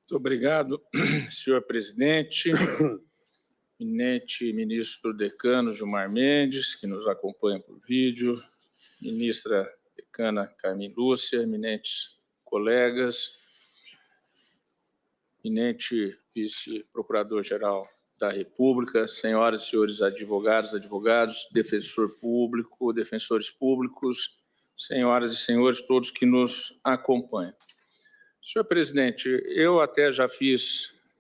Muito obrigado, senhor presidente, eminente ministro decano Gilmar Mendes, que nos acompanha por vídeo, ministra decana Carmen Lúcia, eminentes colegas, eminente vice-procurador-geral da República, senhoras e senhores advogados, defensor público, defensores públicos, senhoras e senhores, todos que nos acompanham. Senhor presidente, eu até já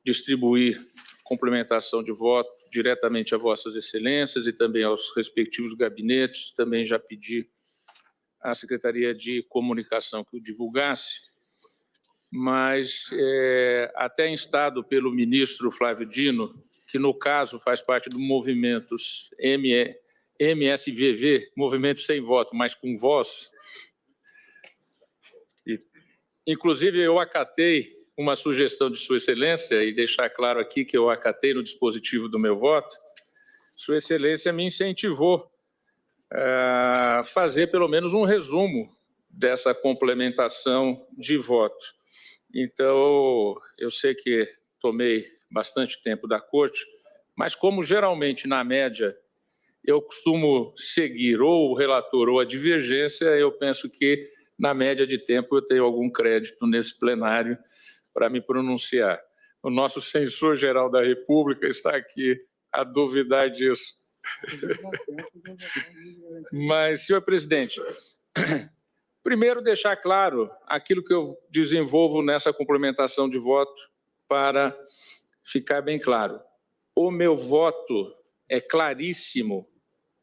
distribuir complementação de voto diretamente a vossas excelências e também aos respectivos gabinetes, também já pedi à Secretaria de Comunicação que o divulgasse, mas até instado pelo ministro Flávio Dino, que no caso faz parte do movimento MSVV, Movimento Sem Voto, mas com voz. Inclusive, eu acatei uma sugestão de Sua Excelência, e deixar claro aqui que eu acatei no dispositivo do meu voto. Sua Excelência me incentivou a fazer pelo menos um resumo dessa complementação de voto. Então, eu sei que tomei bastante tempo da Corte, mas como geralmente, na média, eu costumo seguir ou o relator ou a divergência, eu penso que, na média de tempo, eu tenho algum crédito nesse plenário para me pronunciar. O nosso censor-geral da República está aqui a duvidar disso. Mas, senhor presidente, primeiro deixar claro aquilo que eu desenvolvo nessa complementação de voto para ficar bem claro. O meu voto é claríssimo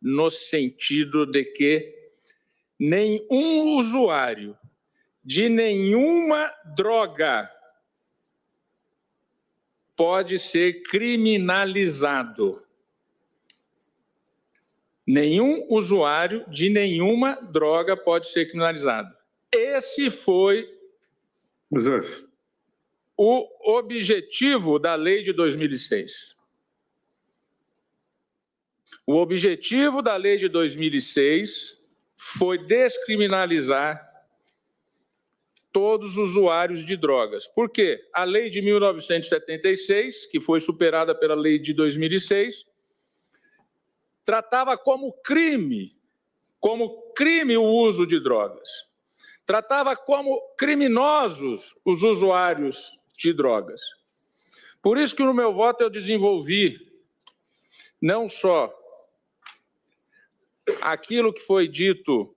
no sentido de que nenhum usuário de nenhuma droga pode ser criminalizado. Nenhum usuário de nenhuma droga pode ser criminalizado. Esse foi o objetivo da lei de 2006. O objetivo da lei de 2006 foi descriminalizar todos os usuários de drogas. Por quê? A lei de 1976, que foi superada pela lei de 2006, tratava como crime o uso de drogas. Tratava como criminosos os usuários de drogas. Por isso que no meu voto eu desenvolvi não só aquilo que foi dito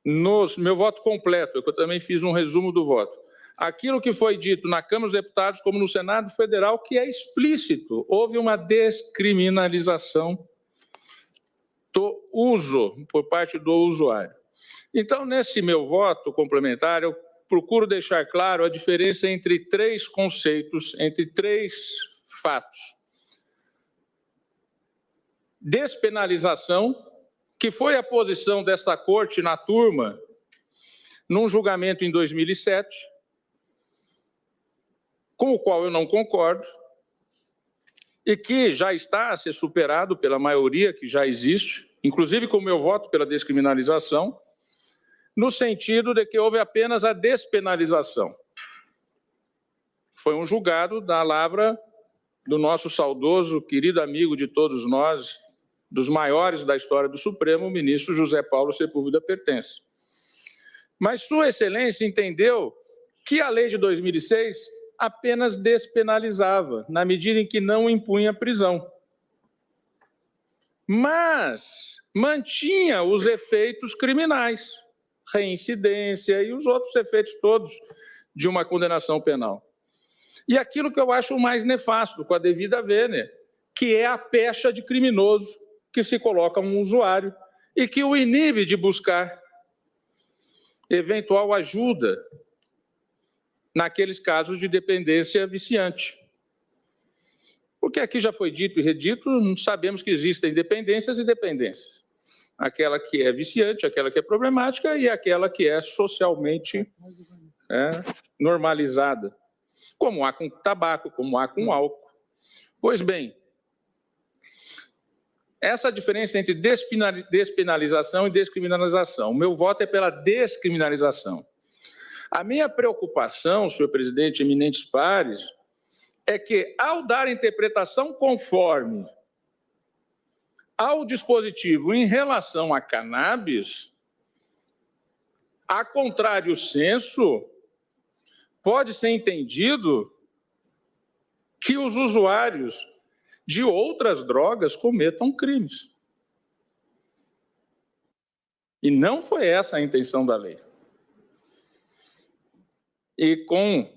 no meu voto completo, eu também fiz um resumo do voto, aquilo que foi dito na Câmara dos Deputados como no Senado Federal, que é explícito, houve uma descriminalização do uso por parte do usuário. Então, nesse meu voto complementar, eu procuro deixar claro a diferença entre três conceitos, entre três fatos. Despenalização, que foi a posição dessa corte na turma, num julgamento em 2007, com o qual eu não concordo, e que já está a ser superado pela maioria que já existe, inclusive com o meu voto pela descriminalização, no sentido de que houve apenas a despenalização. Foi um julgado da lavra do nosso saudoso, querido amigo de todos nós, dos maiores da história do Supremo, o ministro José Paulo Sepúlveda Pertence. Mas Sua Excelência entendeu que a lei de 2006 apenas despenalizava, na medida em que não impunha prisão. Mas mantinha os efeitos criminais, reincidência e os outros efeitos todos de uma condenação penal. E aquilo que eu acho mais nefasto, com a devida vênia, que é a pecha de criminoso que se coloca um usuário e que o inibe de buscar eventual ajuda naqueles casos de dependência viciante. Porque aqui já foi dito e redito, sabemos que existem dependências e dependências. Aquela que é viciante, aquela que é problemática e aquela que é socialmente normalizada, como há com tabaco, como há com álcool. Pois bem, essa diferença entre despenalização e descriminalização. O meu voto é pela descriminalização. A minha preocupação, senhor presidente, eminentes pares, é que, ao dar interpretação conforme ao dispositivo em relação a cannabis, a contrário senso, pode ser entendido que os usuários de outras drogas cometam crimes. E não foi essa a intenção da lei. E com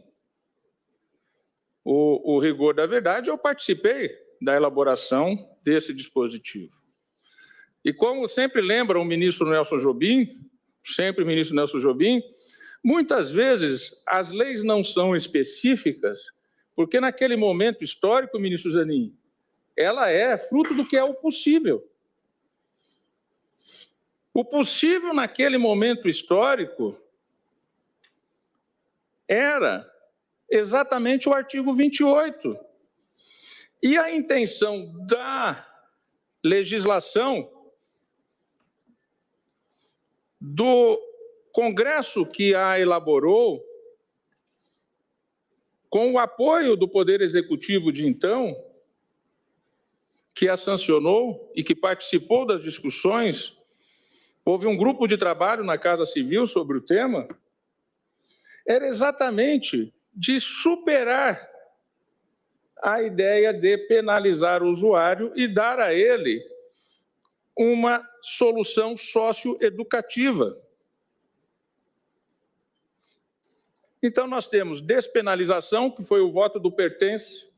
o rigor da verdade, eu participei da elaboração desse dispositivo. E como sempre lembra o ministro Nelson Jobim, muitas vezes as leis não são específicas, porque naquele momento histórico, ministro Zanin, ela é fruto do que é o possível. O possível naquele momento histórico era exatamente o artigo 28. E a intenção da legislação do Congresso que a elaborou, com o apoio do Poder Executivo de então, que a sancionou e que participou das discussões, houve um grupo de trabalho na Casa Civil sobre o tema, era exatamente de superar a ideia de penalizar o usuário e dar a ele uma solução socioeducativa. Então, nós temos despenalização, que foi o voto do pertence,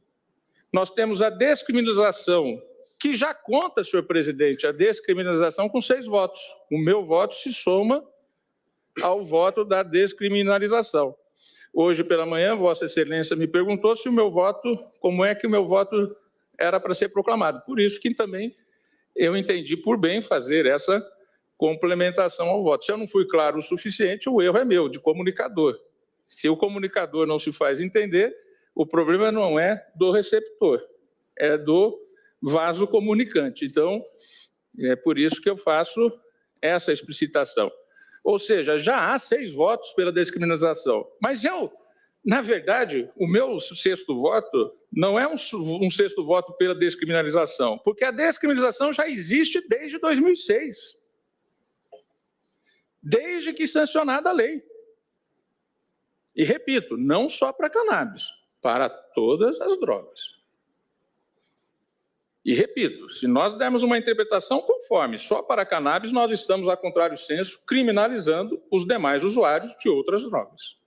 nós temos a descriminalização, que já conta, senhor presidente, a descriminalização com 6 votos. O meu voto se soma ao voto da descriminalização. Hoje pela manhã, Vossa Excelência me perguntou se o meu voto, como é que o meu voto era para ser proclamado. Por isso que também eu entendi por bem fazer essa complementação ao voto. Se eu não fui claro o suficiente, o erro é meu, de comunicador. Se o comunicador não se faz entender, o problema não é do receptor, é do vaso comunicante. Então, é por isso que eu faço essa explicitação. Ou seja, já há 6 votos pela descriminalização. Mas na verdade, o meu 6º voto não é um 6º voto pela descriminalização, porque a descriminalização já existe desde 2006, desde que sancionada a lei. E repito, não só para cannabis, para todas as drogas. E repito, se nós dermos uma interpretação conforme só para cannabis, nós estamos, a contrário senso, criminalizando os demais usuários de outras drogas.